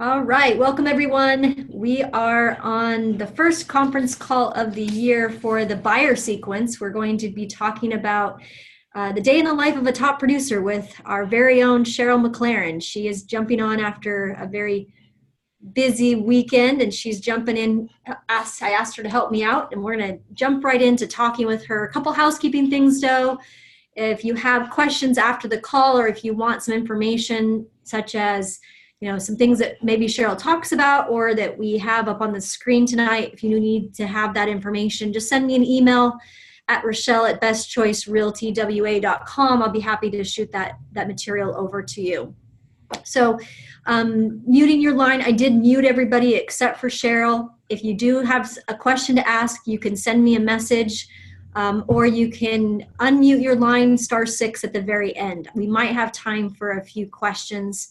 All right, welcome everyone. We are on the first conference call of the year for the buyer sequence. We're going to be talking about the day in the life of a top producer with our very own Sheryl McLaren. She is jumping on after a very busy weekend and she's jumping in. I asked her to help me out and we're going to jump right into talking with her. A couple housekeeping things though. If you have questions after the call or if you want some information such as some things that maybe Sheryl talks about or that we have up on the screen tonight, if you need to have that information, just send me an email at Rochelle@bestchoicerealtywa.com. I'll be happy to shoot that material over to you. So muting your line, I did mute everybody except for Sheryl. If you do have a question to ask, you can send me a message. Or you can unmute your line, *6 at the very end. We might have time for a few questions,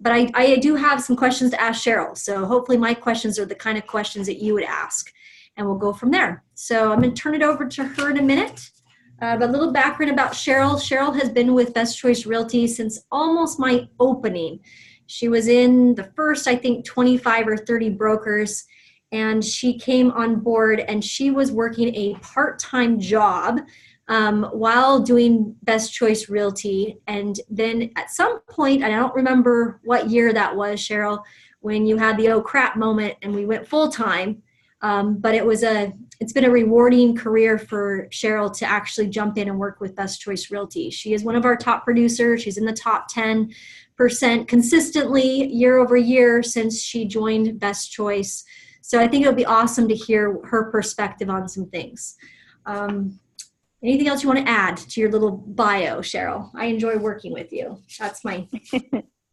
but I do have some questions to ask Sheryl. So hopefully my questions are the kind of questions that you would ask, and we'll go from there. So I'm going to turn it over to her in a minute. But a little background about Sheryl. Sheryl has been with Best Choice Realty since almost my opening. She was in the first, I think, 25 or 30 brokers. And she came on board and she was working a part-time job while doing Best Choice Realty. And then at some point, and I don't remember what year that was, Sheryl, when you had the oh crap moment and we went full-time. But it's been a rewarding career for Sheryl to actually jump in and work with Best Choice Realty. She is one of our top producers. She's in the top 10% consistently year over year since she joined Best Choice. So I think it'll be awesome to hear her perspective on some things. Anything else you want to add to your little bio, Sheryl? I enjoy working with you. That's one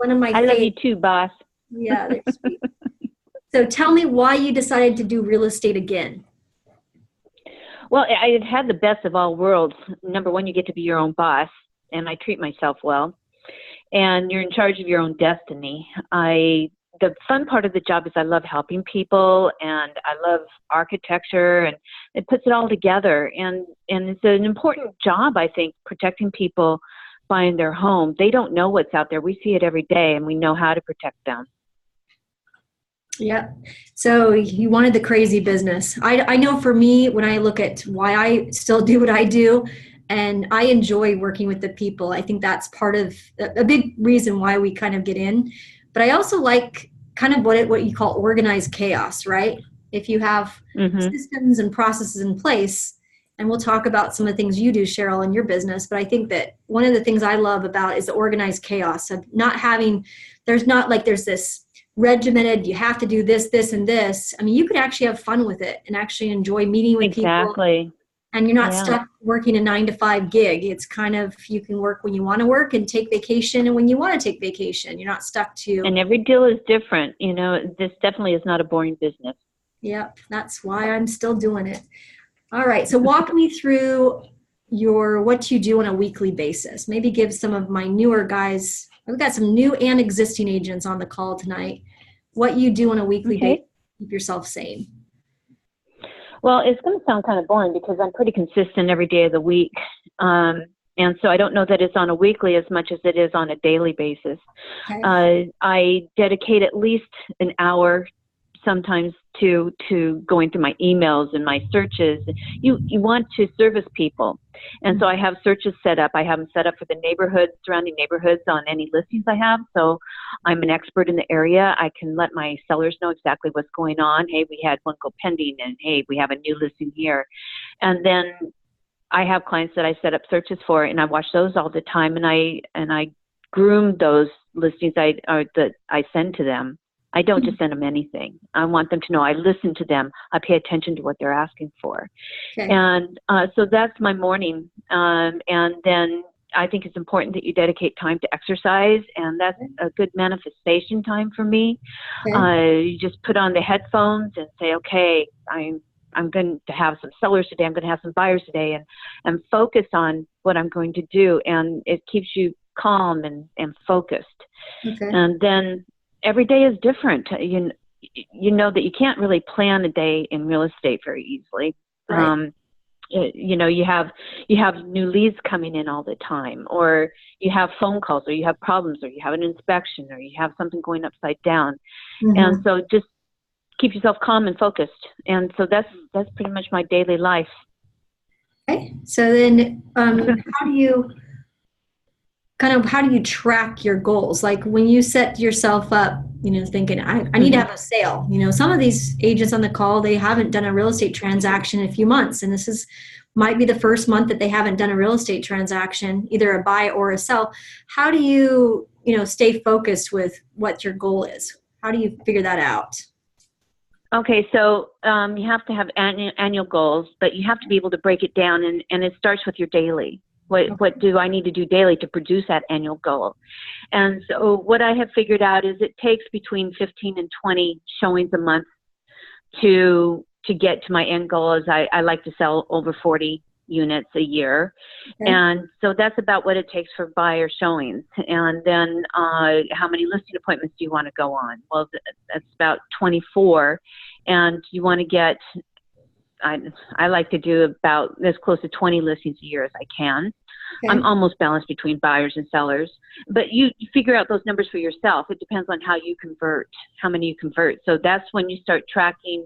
of my I love you too, boss. Yeah, they're sweet. So tell me why you decided to do real estate again. Well, I had had the best of all worlds. Number one, you get to be your own boss, and I treat myself well. And you're in charge of your own destiny. The fun part of the job is I love helping people and I love architecture and it puts it all together. And it's an important job, I think, protecting people buying their home. They don't know what's out there. We see it every day and we know how to protect them. Yeah. So you wanted the crazy business. I know for me, when I look at why I still do what I do, and I enjoy working with the people, I think that's part of a big reason why we kind of get in. But I also like kind of what you call organized chaos, right? If you have systems and processes in place, and we'll talk about some of the things you do, Sheryl, in your business, but I think that one of the things I love about is the organized chaos of not having, there's this regimented, you have to do this, this, and this. I mean, you could actually have fun with it and actually enjoy meeting with people. And you're not stuck working a 9-to-5 gig. It's kind of, you can work when you want to work and take vacation and when you want to take vacation. You're not stuck to. And every deal is different. This definitely is not a boring business. Yeah, that's why I'm still doing it. All right. So walk me through what you do on a weekly basis. Maybe give some of my newer guys, we've got some new and existing agents on the call tonight, what you do on a weekly basis to keep yourself sane. Well, it's going to sound kind of boring because I'm pretty consistent every day of the week. And so I don't know that it's on a weekly as much as it is on a daily basis. Okay. I dedicate at least an hour sometimes to going through my emails and my searches. You want to service people. And so I have searches set up. I have them set up for the neighborhoods, surrounding neighborhoods on any listings I have. So I'm an expert in the area. I can let my sellers know exactly what's going on. Hey, we had one go pending, and hey, we have a new listing here. And then I have clients that I set up searches for, and I watch those all the time, and I groom those listings that I send to them. I don't just send them anything. I want them to know I listen to them. I pay attention to what they're asking for. Okay. And so that's my morning. And then I think it's important that you dedicate time to exercise, and that's a good manifestation time for me. Okay. You just put on the headphones and say, okay, I'm going to have some sellers today. I'm going to have some buyers today, and focus on what I'm going to do. And it keeps you calm and focused. Okay. And then every day is different. You know that you can't really plan a day in real estate very easily. Right. you know, you have new leads coming in all the time, or you have phone calls, or you have problems, or you have an inspection, or you have something going upside down. And so just keep yourself calm and focused. And so that's pretty much my daily life. Okay. So then how do you track your goals? Like when you set yourself up, you know, thinking, I need to have a sale. You know, some of these agents on the call, they haven't done a real estate transaction in a few months. And this might be the first month that they haven't done a real estate transaction, either a buy or a sell. How do you, you know, stay focused with what your goal is? How do you figure that out? Okay, so you have to have annual goals, but you have to be able to break it down, and it starts with your daily. What do I need to do daily to produce that annual goal? And so what I have figured out is it takes between 15 and 20 showings a month to get to my end goal. Is I like to sell over 40 units a year. Okay. And so that's about what it takes for buyer showings. And then how many listing appointments do you want to go on? Well, that's about 24. And you want to get, I like to do about as close to 20 listings a year as I can. Okay. I'm almost balanced between buyers and sellers, but you figure out those numbers for yourself. It depends on how you convert, how many you convert. So that's when you start tracking.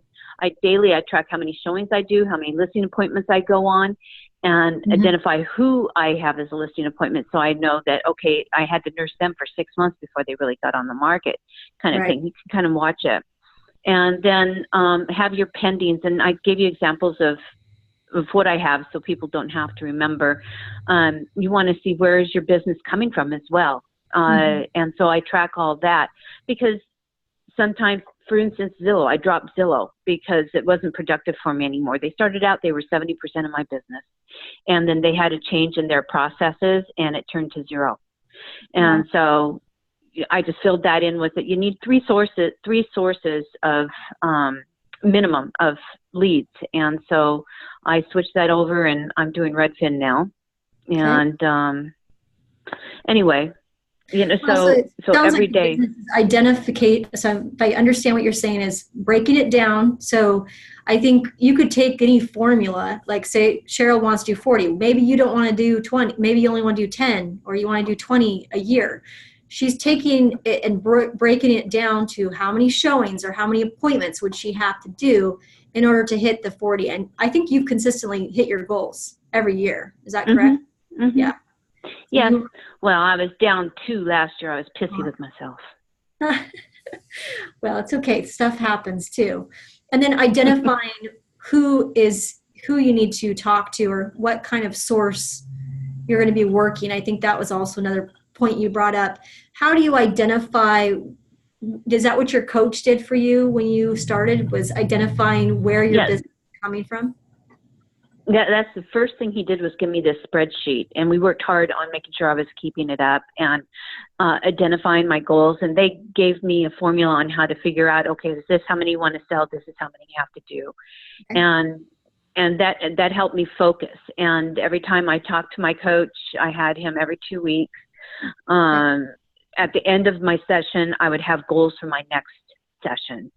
Daily I track how many showings I do, how many listing appointments I go on, and identify who I have as a listing appointment. So I know that, okay, I had to nurse them for 6 months before they really got on the market, kind of thing. You can kind of watch it. And then have your pendings. And I gave you examples of what I have so people don't have to remember. You want to see where is your business coming from as well. And so I track all that, because sometimes, for instance, Zillow, I dropped Zillow because it wasn't productive for me anymore. They started out, they were 70% of my business. And then they had a change in their processes and it turned to 0. And so I just filled that in with it. You need three sources of minimum of leads. And so I switched that over and I'm doing Redfin now. And anyway, you know, so every day. So if I understand what you're saying is breaking it down. So I think you could take any formula, like say Sheryl wants to do 40. Maybe you don't want to do 20. Maybe you only want to do 10, or you want to do 20 a year. She's taking it and breaking it down to how many showings or how many appointments would she have to do in order to hit the 40. And I think you've consistently hit your goals every year. Is that correct? Yeah. Yes. Well, I was down 2 last year. I was pissy with myself. Well, it's okay. Stuff happens too. And then identifying who you need to talk to, or what kind of source you're going to be working. I think that was also another point you brought up. How do you identify? Is that what your coach did for you when you started, was identifying where your business is coming from? Yeah, that's the first thing he did, was give me this spreadsheet, and we worked hard on making sure I was keeping it up and identifying my goals. And they gave me a formula on how to figure out, okay, is this how many you want to sell? This is how many you have to do. Okay. And that helped me focus. And every time I talked to my coach, I had him every 2 weeks. At the end of my session, I would have goals for my next session.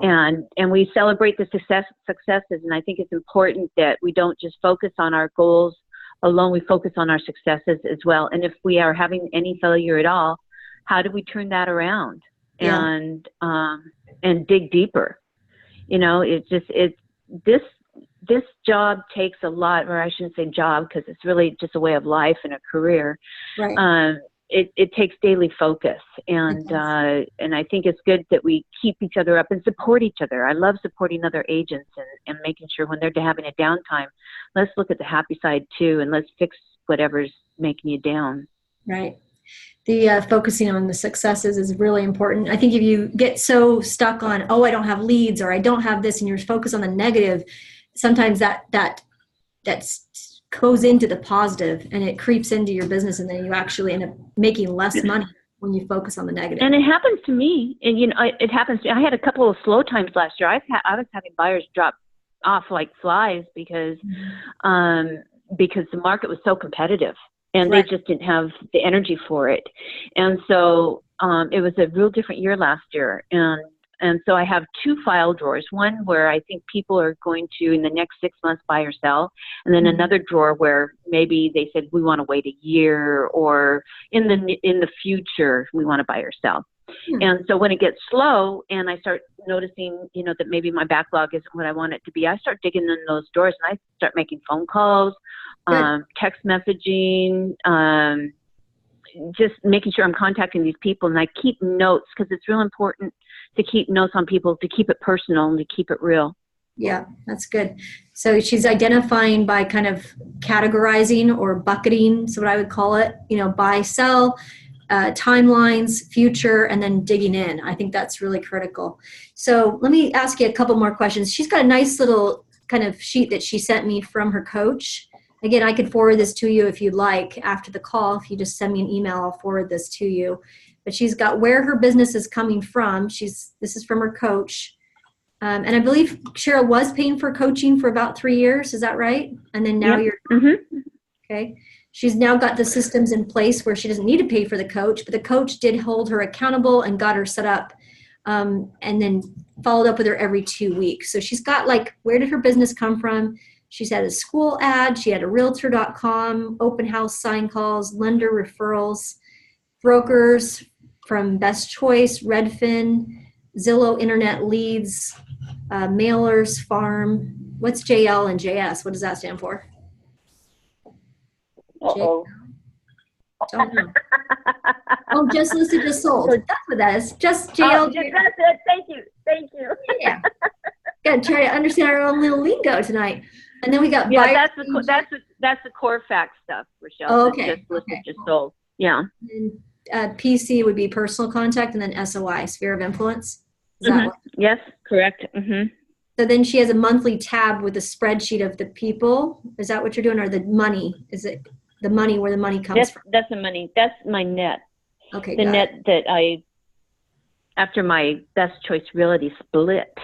And we celebrate the successes. And I think it's important that we don't just focus on our goals alone. We focus on our successes as well. And if we are having any failure at all, how do we turn that around and dig deeper? You know, this job takes a lot, or I shouldn't say job, because it's really just a way of life and a career. Right. It takes daily focus, and I think it's good that we keep each other up and support each other. I love supporting other agents and making sure when they're having a downtime, let's look at the happy side too, and let's fix whatever's making you down. Right. The focusing on the successes is really important. I think if you get so stuck on, oh, I don't have leads, or I don't have this, and you're focused on the negative, sometimes that goes into the positive and it creeps into your business, and then you actually end up making less money when you focus on the negative. And it happens to me, and you know, it happens to me. I had a couple of slow times last year. I was having buyers drop off like flies because the market was so competitive, and they just didn't have the energy for it. And so it was a real different year last year, and And so I have 2 file drawers, one where I think people are going to, in the next 6 months, buy or sell, and then another drawer where maybe they said, we want to wait a year, or in the future, we want to buy or sell. And so when it gets slow and I start noticing, that maybe my backlog isn't what I want it to be, I start digging in those drawers and I start making phone calls, text messaging, just making sure I'm contacting these people. And I keep notes because it's real important to keep notes on people, to keep it personal and to keep it real. Yeah, that's good. So she's identifying by kind of categorizing or bucketing, so what I would call it, buy, sell, timelines, future, and then digging in. I think that's really critical. So let me ask you a couple more questions. She's got a nice little kind of sheet that she sent me from her coach. Again, I could forward this to you if you'd like after the call. If you just send me an email, I'll forward this to you. But she's got where her business is coming from. This is from her coach. And I believe Sheryl was paying for coaching for about 3 years. Is that right? And then now you're, okay. She's now got the systems in place where she doesn't need to pay for the coach, but the coach did hold her accountable and got her set up, and then followed up with her every 2 weeks. So she's got where did her business come from? She's had a school ad. She had a realtor.com, open house sign calls, lender referrals, brokers from Best Choice, Redfin, Zillow internet leads, mailers, farm. What's JL and JS? What does that stand for? Uh-oh. Don't know. Oh, just listed, just sold. That's what that is. Just JL. That's it. Thank you. Yeah. Got to try to understand our own little lingo tonight. And then we got that's the core fact stuff, Rochelle. Oh, okay. Just listed, just sold. Yeah. And PC would be personal contact, and then SOI, sphere of influence. Is that what? Yes, correct. Mm-hmm. So then she has a monthly tab with a spreadsheet of the people. Is that what you're doing, or the money? Is it the money where the money comes from? That's the money. That's my net. Okay. The net that after my Best Choice Realty split,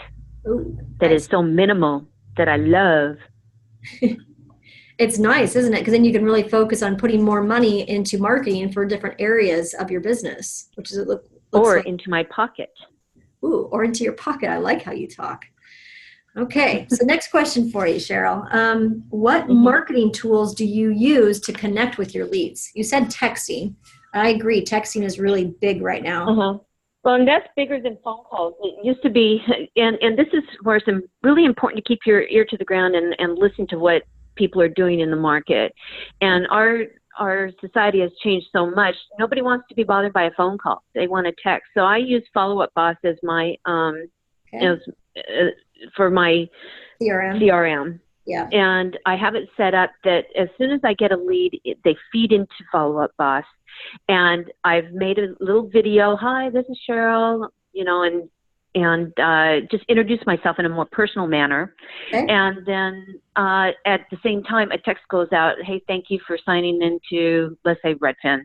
that is so minimal that I love. It's nice, isn't it? Because then you can really focus on putting more money into marketing for different areas of your business, which is into my pocket. Ooh, or into your pocket. I like how you talk. Okay, so next question for you, Sheryl. What marketing tools do you use to connect with your leads? You said texting. I agree. Texting is really big right now. Well, and that's bigger than phone calls. It used to be, and this is where it's really important to keep your ear to the ground and listen to what people are doing in the market. And our society has changed so much. Nobody wants to be bothered by a phone call. They want a text. So I use Follow Up Boss as my for my CRM. Yeah. And I have it set up that as soon as I get a lead, they feed into Follow Up Boss. And I've made a little video. Hi, this is Sheryl, and just introduce myself in a more personal manner. Okay. And then at the same time, a text goes out. Hey, thank you for signing into, let's say, Redfin.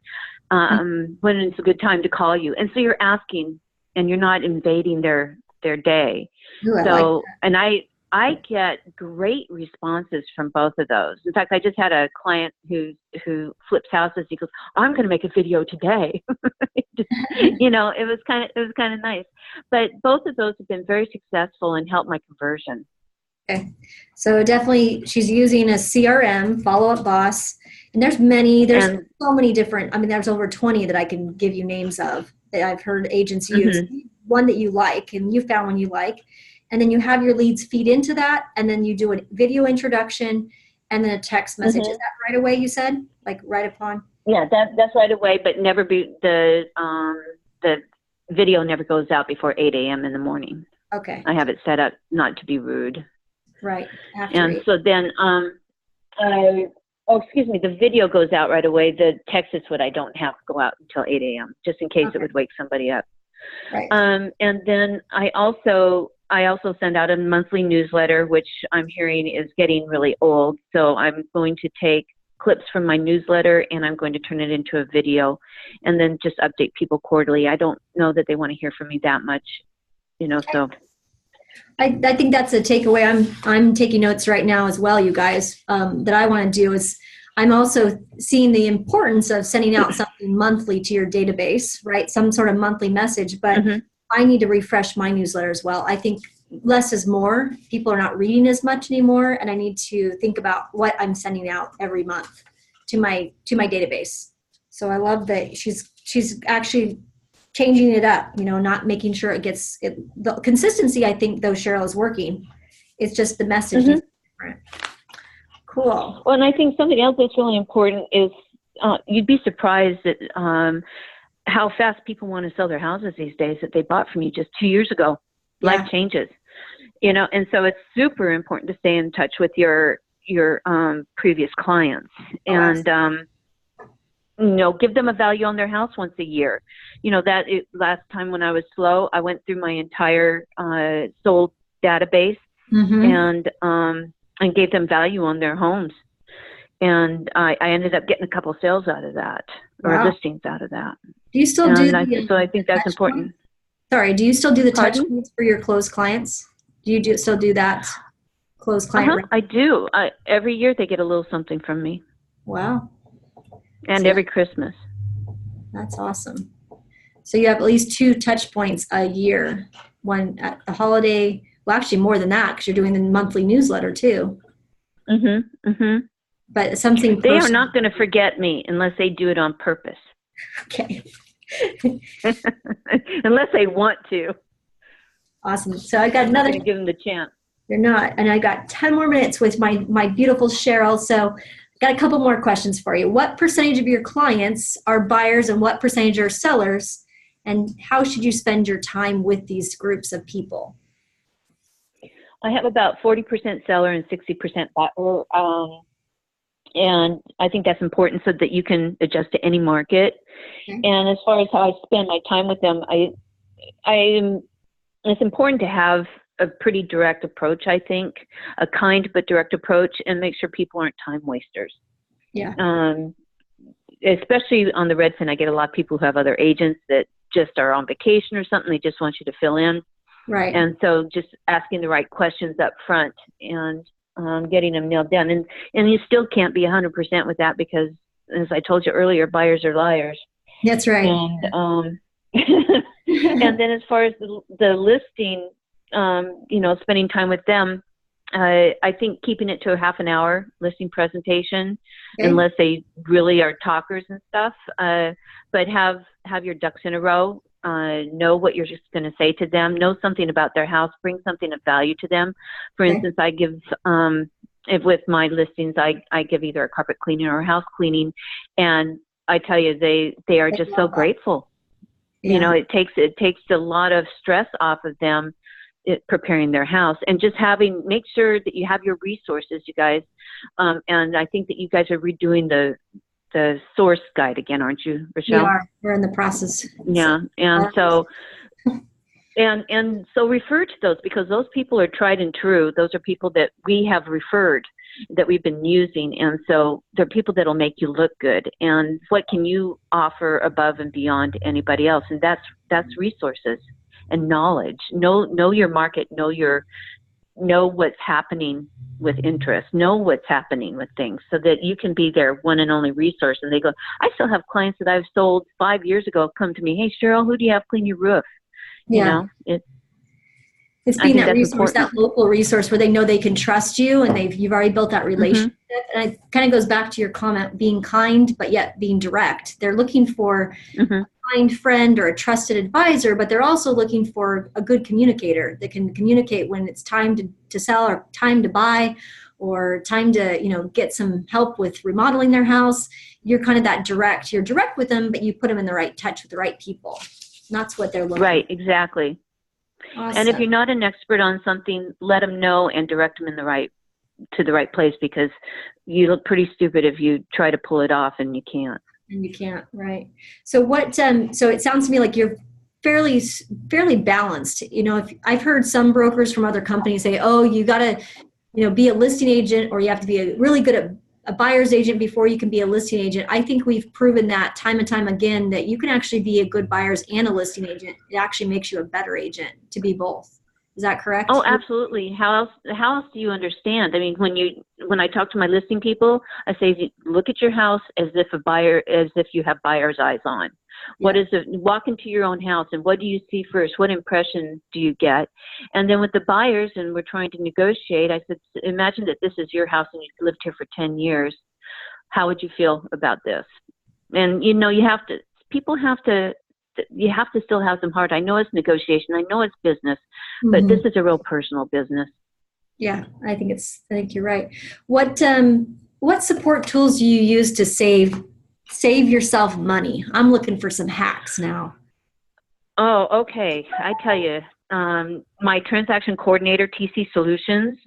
When it's a good time to call you. And so you're asking, and you're not invading their day. Ooh, so, and I get great responses from both of those. In fact, I just had a client who flips houses. He goes, "I'm going to make a video today." It was kind of nice. But both of those have been very successful and helped my conversion. Okay, so definitely she's using a CRM, Follow Up Boss, and there's so many different. I mean, there's over 20 that I can give you names of that I've heard agents use. One that you like, and you found one you like. And then you have your leads feed into that, and then you do a video introduction, and then a text message. Is that right away? You said, right upon. Yeah, that's right away, but never be the video never goes out before 8 a.m. in the morning. Okay. I have it set up not to be rude. Right. And so then, the video goes out right away. The text is what I don't have to go out until 8 a.m. just in case it would wake somebody up. Right. And then I also send out a monthly newsletter, which I'm hearing is getting really old. So I'm going to take clips from my newsletter and I'm going to turn it into a video and then just update people quarterly. I don't know that they want to hear from me that much, so. I think that's a takeaway. I'm taking notes right now as well, you guys, that I want to do is I'm also seeing the importance of sending out something monthly to your database, right? Some sort of monthly message, but I need to refresh my newsletter as well. I think less is more. People are not reading as much anymore, and I need to think about what I'm sending out every month to my database. So I love that she's actually changing it up, not making sure it gets it. The consistency, I think, though, Sheryl, is working. It's just the message is different. Cool. Well, and I think something else that's really important is you'd be surprised at how fast people want to sell their houses these days that they bought from you just 2 years ago. Yeah. Life changes, and so it's super important to stay in touch with your previous clients and, give them a value on their house once a year. Last time when I was slow, I went through my entire sold database and gave them value on their homes. And I ended up getting a couple sales out of that, or listings out of that. Do you still do? So I think that's important. Sorry, do you still do the touch points for your closed clients? Do you still do that closed client? I do. Every year they get a little something from me. Wow. And every Christmas. That's awesome. So you have at least 2 touch points a year. One at the holiday. Well, actually more than that because you're doing the monthly newsletter too. But something they are not going to forget me unless they do it on purpose. Okay. Unless they want to. Awesome. So I got another. I'm going to give them the chance. You're not. And I got 10 more minutes with my beautiful Sheryl. So I got a couple more questions for you. What percentage of your clients are buyers and what percentage are sellers? And how should you spend your time with these groups of people? I have about 40% seller and 60% buyer. And I think that's important so that you can adjust to any market. Okay. And as far as how I spend my time with them, it's important to have a pretty direct approach, I think, a kind but direct approach, and make sure people aren't time wasters. Yeah. Especially on the Redfin, I get a lot of people who have other agents that just are on vacation or something. They just want you to fill in. Right. And so just asking the right questions up front and getting them nailed down. And you still can't be 100% with that because, as I told you earlier, buyers are liars. That's right. And and then as far as the listing, spending time with them, I think keeping it to a half an hour listing presentation, unless they really are talkers and stuff. But have your ducks in a row. Know what you're just going to say to them. Know something about their house. Bring something of value to them. For instance, I give with my listings, I give either a carpet cleaning or a house cleaning, and I tell you, they are just so grateful. Yeah. It takes a lot of stress off of them preparing their house, and just make sure that you have your resources, you guys. And I think that you guys are redoing the source guide again, aren't you, Rochelle? We are. We're in the process. Yeah, and so so refer to those, because those people are tried and true. Those are people that we have referred, that we've been using, and so they're people that'll make you look good. And what can you offer above and beyond anybody else? And that's resources and knowledge. Know your market. Know what's happening with interest. Know what's happening with things, so that you can be their one and only resource. And they go, I still have clients that I've sold 5 years ago come to me, hey, Sheryl, who do you have clean your roof? Yeah. It's being that resource, that local resource where they know they can trust you, and you've already built that relationship. And it kind of goes back to your comment, being kind, but yet being direct. They're looking for a kind friend or a trusted advisor, but they're also looking for a good communicator that can communicate when it's time to sell, or time to buy, or time to, get some help with remodeling their house. You're kind of that direct. You're direct with them, but you put them in the right touch with the right people. And that's what they're looking for. Right, exactly. Awesome. And if you're not an expert on something, let them know and direct them to the right place, because you look pretty stupid if you try to pull it off and you can't. Right. So so it sounds to me like you're fairly balanced. If I've heard some brokers from other companies say, oh, you got to, be a listing agent, or you have to be really good at a buyer's agent before you can be a listing agent. I think we've proven that time and time again, that you can actually be a good buyer's and a listing agent. It actually makes you a better agent to be both. Is that correct? Oh, absolutely. How else do you understand? I mean, when I talk to my listing people, I say, look at your house as if you have buyer's eyes on. What is it? Walk into your own house, and what do you see first? What impression do you get? And then with the buyers, and we're trying to negotiate, I said, imagine that this is your house and you've lived here for 10 years. How would you feel about this? And, you know, you have to still have some heart. I know it's negotiation. I know it's business, but this is a real personal business. Yeah, I think you're right. What support tools do you use to save yourself money? I'm looking for some hacks now. Oh, okay. I tell you, my transaction coordinator, TC Solutions,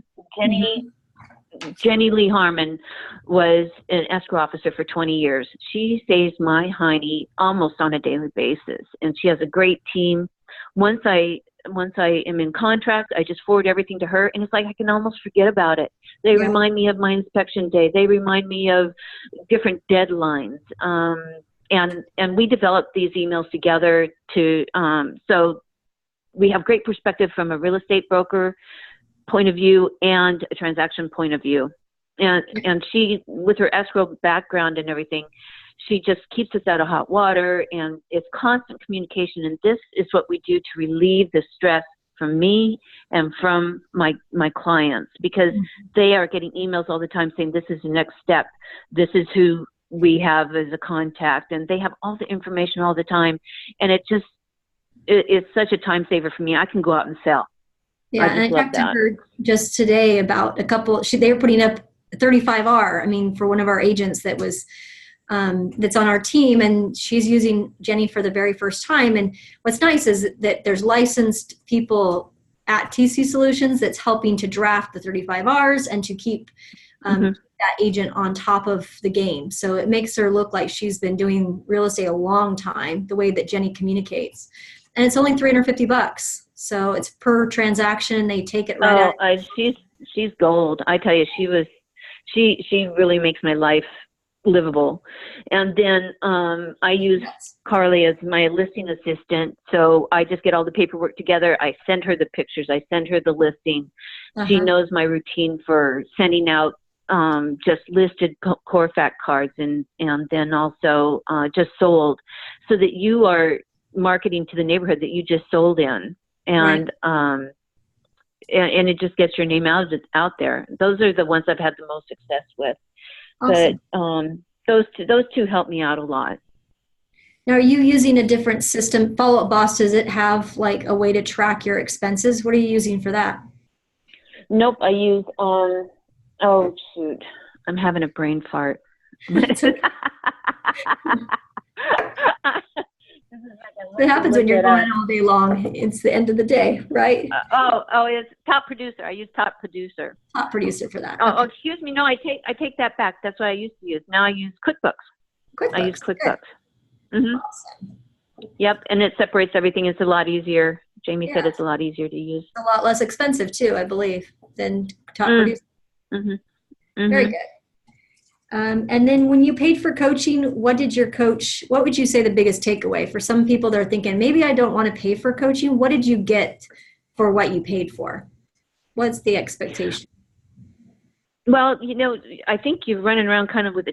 Jenny Lee Harmon was an escrow officer for 20 years. She saves my honey almost on a daily basis, and she has a great team. Once I am in contract, I just forward everything to her, and it's like I can almost forget about it. They remind me of my inspection day. They remind me of different deadlines. And we developed these emails together so we have great perspective from a real estate broker point of view and a transaction point of view. And she, with her escrow background and everything, she just keeps us out of hot water, and it's constant communication. And this is what we do to relieve the stress from me and from my clients, because they are getting emails all the time saying, this is the next step. This is who we have as a contact. And they have all the information all the time. And it's such a time saver for me. I can go out and sell. Yeah, and I talked to her just today about they were putting up 35R. I mean, for one of our agents that was that's on our team, and she's using Jenny for the very first time. And what's nice is that there's licensed people at TC Solutions that's helping to draft the 35Rs and to keep that agent on top of the game. So it makes her look like she's been doing real estate a long time, the way that Jenny communicates. And it's only $350. So it's per transaction. They take it right out. She's gold. I tell you, she really makes my life livable. And then I use Carly as my listing assistant. So I just get all the paperwork together. I send her the pictures. I send her the listing. She knows my routine for sending out just listed core fact cards and then also just sold, so that you are marketing to the neighborhood that you just sold in. And and it just gets your name out there. Those are the ones I've had the most success with. Awesome. But those two help me out a lot. Now, are you using a different system? Follow Up Boss, does it have like a way to track your expenses? What are you using for that? Nope, I use oh shoot, I'm having a brain fart. What happens when you're going all day long? It's the end of the day, right? It's Top Producer. I use Top Producer. Top Producer for that. Oh, excuse me. No, I take that back. That's what I used to use. Now I use QuickBooks. I use QuickBooks. Awesome. Yep, and it separates everything. It's a lot easier. Jamie said it's a lot easier to use. A lot less expensive too, I believe, than Top Producer. Very good. And then when you paid for coaching, what would you say the biggest takeaway? For some people, they're thinking, maybe I don't want to pay for coaching. What did you get for what you paid for? What's the expectation? Well, you know, I think you're running around kind of with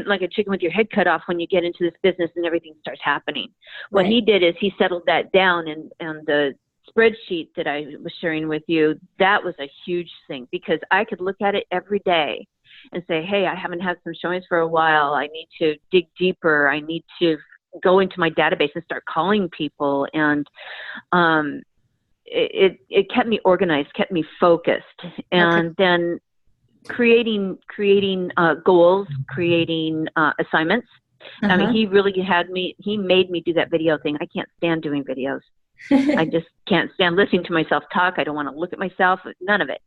like a chicken with your head cut off when you get into this business and everything starts happening. What he did is he settled that down, and the spreadsheet that I was sharing with you, that was a huge thing, because I could look at it every day and say, hey, I haven't had some showings for a while. I need to dig deeper. I need to go into my database and start calling people. And it kept me organized, kept me focused. And then creating goals, creating assignments. I mean, he made me do that video thing. I can't stand doing videos. I just can't stand listening to myself talk. I don't want to look at myself, none of it.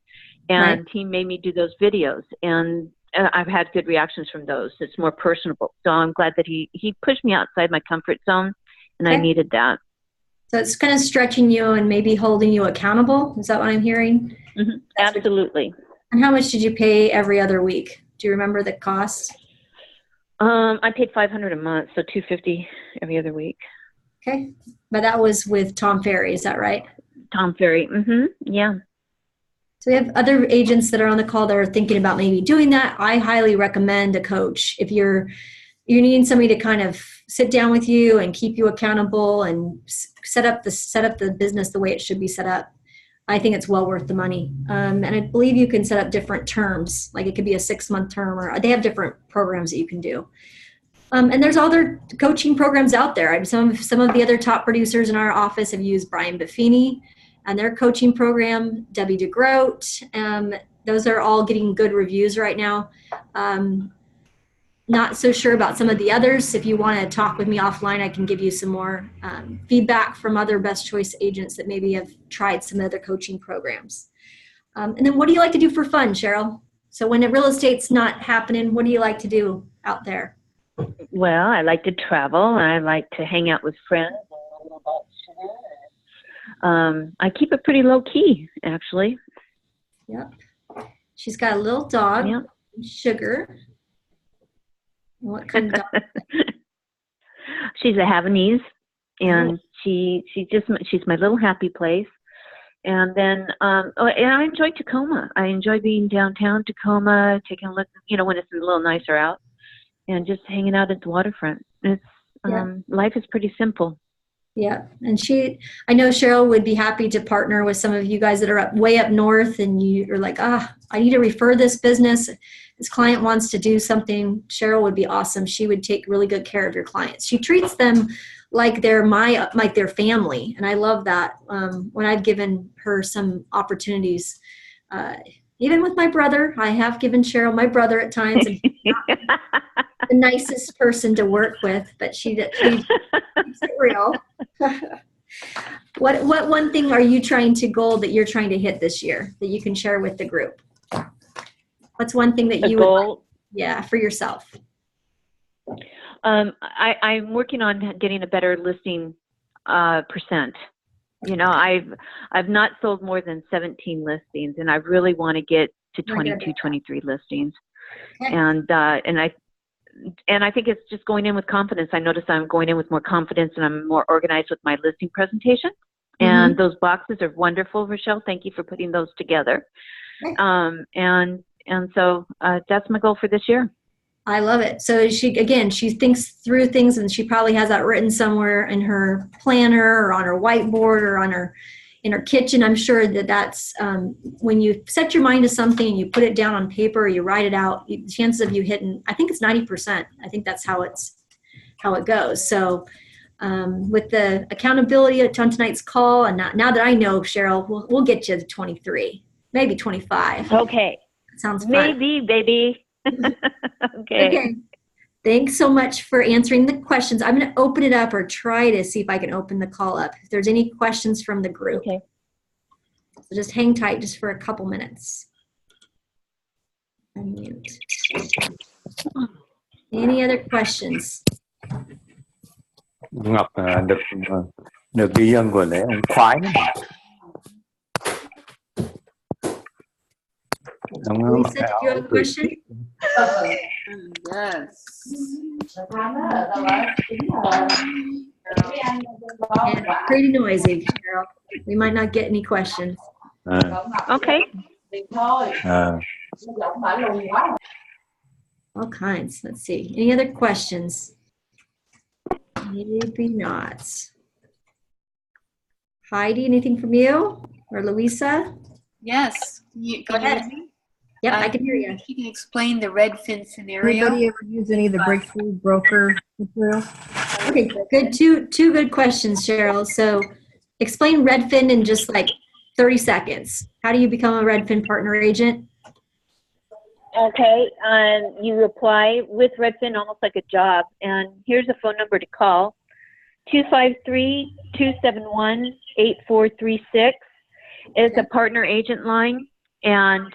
And he made me do those videos, and I've had good reactions from those. It's more personable. So I'm glad that he pushed me outside my comfort zone, and I needed that. So it's kind of stretching you and maybe holding you accountable. Is that what I'm hearing? Absolutely. And how much did you pay every other week? Do you remember the cost? I paid $500 a month, so $250 every other week. Okay. But that was with Tom Ferry, is that right? Tom Ferry. Yeah. So we have other agents that are on the call that are thinking about maybe doing that. I highly recommend a coach. If you're needing somebody to kind of sit down with you and keep you accountable and set up the business the way it should be set up, I think it's well worth the money. And I believe you can set up different terms, like it could be a 6-month term, or they have different programs that you can do. And there's other coaching programs out there. Some of the other top producers in our office have used Brian Buffini and their coaching program, Debbie DeGroat. Those are all getting good reviews right now. Not so sure about some of the others. If you want to talk with me offline, I can give you some more feedback from other Best Choice agents that maybe have tried some other coaching programs. And then what do you like to do for fun, Sheryl? So when real estate's not happening, what do you like to do out there? Well, I like to travel. I like to hang out with friends. I keep it pretty low key, actually. Yep. She's got a little dog, yep. Sugar. What kind of dog? She's a Havanese, and she's my little happy place. And then, and I enjoy Tacoma. I enjoy being downtown Tacoma, taking a look, when it's a little nicer out, and just hanging out at the waterfront. It's life is pretty simple. Yeah, and I know Sheryl would be happy to partner with some of you guys that are way up north, and you're like, I need to refer this business. This client wants to do something. Sheryl would be awesome. She would take really good care of your clients. She treats them like they're like their family, and I love that. When I've given her some opportunities, even with my brother, I have given Sheryl my brother at times. And the nicest person to work with, but she keeps it real. What one thing are you trying to goal that you're trying to hit this year that you can share with the group? What's one thing that you would like, for yourself? I'm working on getting a better listing percent. I've not sold more than 17 listings, and I really want to get to 22, 23 listings. Okay. And I think it's just going in with confidence. I notice I'm going in with more confidence, and I'm more organized with my listing presentation. Mm-hmm. And those boxes are wonderful, Rochelle. Thank you for putting those together. Okay. And so that's my goal for this year. I love it. So she thinks through things, and she probably has that written somewhere in her planner or on her whiteboard or in her kitchen. I'm sure that's when you set your mind to something and you put it down on paper or you write it out, the chances of you hitting, I think it's 90%. I think that's how it goes. So with the accountability on tonight's call, and now that I know, Sheryl, we'll get you to 23, maybe 25. Okay. Sounds fun. Maybe, baby. Okay. Thanks so much for answering the questions. I'm going to open it up, or try to see if I can open the call up. If there's any questions from the group. Okay. So just hang tight just for a couple minutes. Unmute. Any other questions? Ngọc được ghi dân của lễ ông khoái. Lisa, did you have a question? Yes. Yeah, pretty noisy, Sheryl. We might not get any questions. Okay. All kinds. Let's see. Any other questions? Maybe not. Heidi, anything from you? Or Louisa? Yes. Go ahead. Yep, I can hear you. You can explain the Redfin scenario. Anybody ever use any of the breakthrough broker material? Okay, good. Two good questions, Sheryl. So explain Redfin in just like 30 seconds. How do you become a Redfin partner agent? Okay, you apply with Redfin almost like a job, and here's a phone number to call, 253-271-8436. It's a partner agent line, and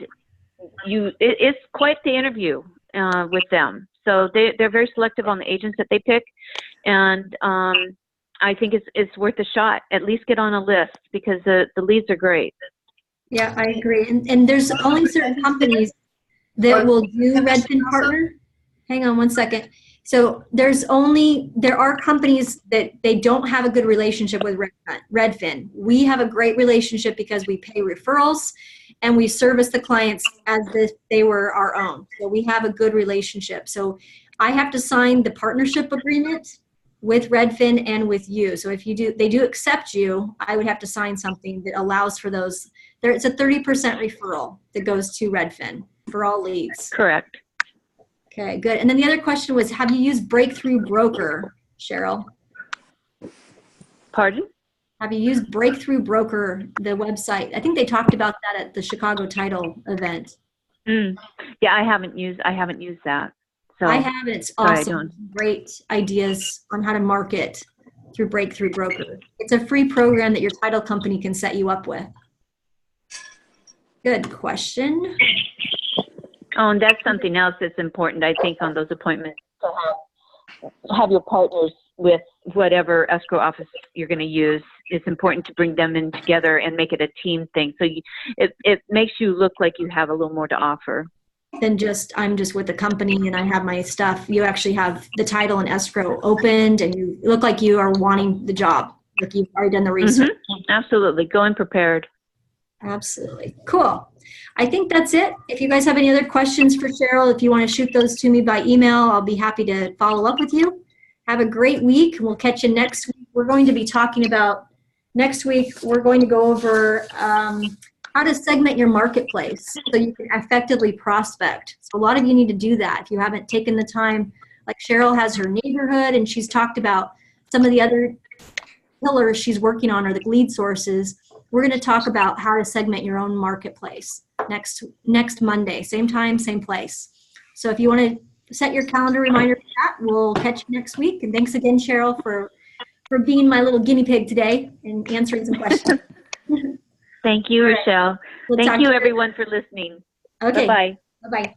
it's quite the interview with them. So they're very selective on the agents that they pick, and I think it's worth a shot. At least get on a list, because the leads are great. Yeah, I agree. And there's only certain companies that will do Redfin partner. Hang on one second. So there are companies that they don't have a good relationship with Redfin. We have a great relationship because we pay referrals and we service the clients as if they were our own. So we have a good relationship. So I have to sign the partnership agreement, with Redfin and with you. So if they do accept you, I would have to sign something that allows for those. It's a 30% referral that goes to Redfin for all leads. Correct. Okay, good. And then the other question was, have you used Breakthrough Broker, Sheryl? Pardon? Have you used Breakthrough Broker, the website? I think they talked about that at the Chicago Title event. Yeah, I haven't used that. So I have, and it's awesome. Great ideas on how to market through Breakthrough Broker. It's a free program that your title company can set you up with. Good question. Oh, and that's something else that's important, I think, on those appointments, to have your partners with whatever escrow office you're going to use. It's important to bring them in together and make it a team thing. So it makes you look like you have a little more to offer. Than I'm just with the company and I have my stuff. You actually have the title and escrow opened and you look like you are wanting the job. Like you've already done the research. Absolutely. Go in prepared. Absolutely. Cool. I think that's it. If you guys have any other questions for Sheryl, if you want to shoot those to me by email, I'll be happy to follow up with you. Have a great week. We'll catch you next week. We're going to be talking about next week. We're going to go over how to segment your marketplace so you can effectively prospect. So a lot of you need to do that. If you haven't taken the time, like Sheryl has her neighborhood and she's talked about some of the other pillars she's working on or the lead sources. We're going to talk about how to segment your own marketplace next Monday, same time, same place. So if you want to set your calendar reminder for that, we'll catch you next week. And thanks again, Sheryl, for being my little guinea pig today and answering some questions. Thank you, Rochelle. Thank you, everyone, for listening. Okay. Bye-bye. Bye-bye.